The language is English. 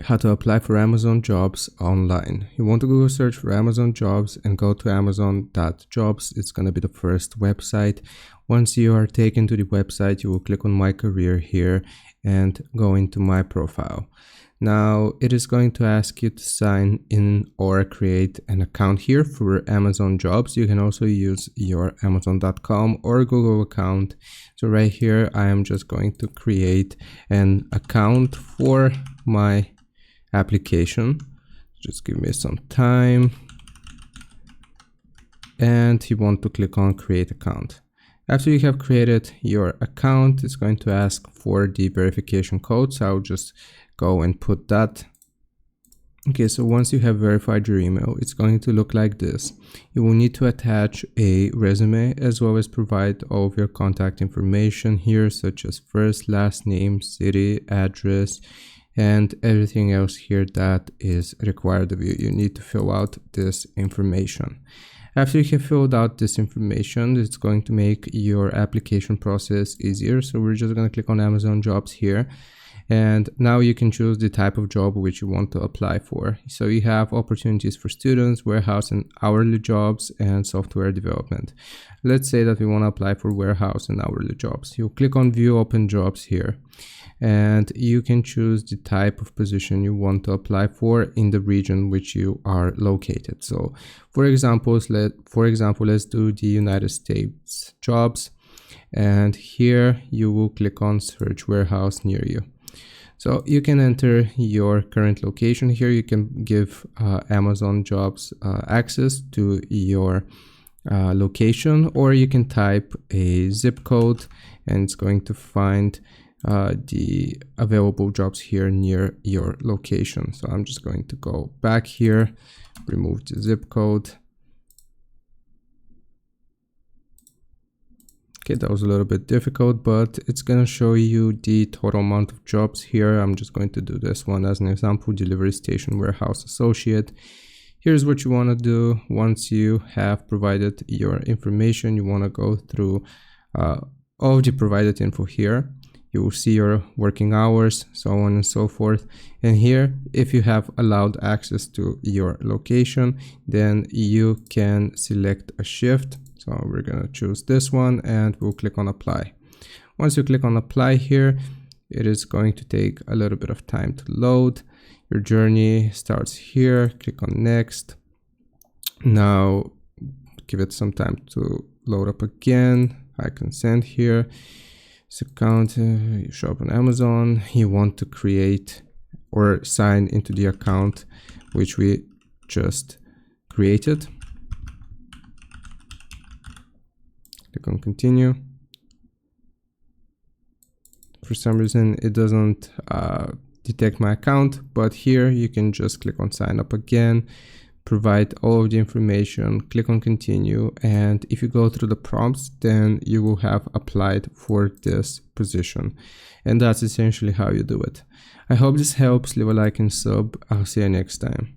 how to apply for Amazon jobs online. You want to Google search for Amazon jobs and go to amazon.jobs. It's going to be the first website. Once you are taken to the website, you will click on my career here and go into my profile. Now it is going to ask you to sign in or create an account here for Amazon jobs. You can also use your amazon.com or Google account. So right here, I am just going to create an account for my application. Just give me some time. And you want to click on create account. After you have created your account, it's going to ask for the verification code. So I'll just go and put that. Okay, so once you have verified your email, it's going to look like this. You will need to attach a resume as well as provide all of your contact information here, such as first, last name, city, address, and everything else here that is required of you. You need to fill out this information. After you have filled out this information, it's going to make your application process easier. So we're just going to click on Amazon jobs here. And now you can choose the type of job which you want to apply for. So you have opportunities for students, warehouse and hourly jobs, and software development. Let's say that we want to apply for warehouse and hourly jobs. You click on view open jobs here, and you can choose the type of position you want to apply for in the region which you are located. So for example, let's do the United States jobs. And here you will click on search warehouse near you. So you can enter your current location here. You can give Amazon jobs access to your location, or you can type a zip code and it's going to find the available jobs here near your location. So I'm just going to go back here, remove the zip code. Okay, that was a little bit difficult, but it's going to show you the total amount of jobs here. I'm just going to do this one as an example: delivery station warehouse associate. Here's what you want to do. Once you have provided your information, you want to go through all of the provided info here. You will see your working hours, so on and so forth. And here, if you have allowed access to your location, then you can select a shift. So we're going to choose this one and we'll click on apply. Once you click on apply here, it is going to take a little bit of time to load. Your journey starts here. Click on next. Now give it some time to load up again. I consent here. This account, you show up on Amazon. You want to create or sign into the account which we just created. Click on continue. For some reason it doesn't detect my account, but here you can just click on sign up again, provide all of the information, click on continue, and if you go through the prompts, then you will have applied for this position. And that's essentially how you do it. I hope this helps. Leave a like and sub. I'll see you next time.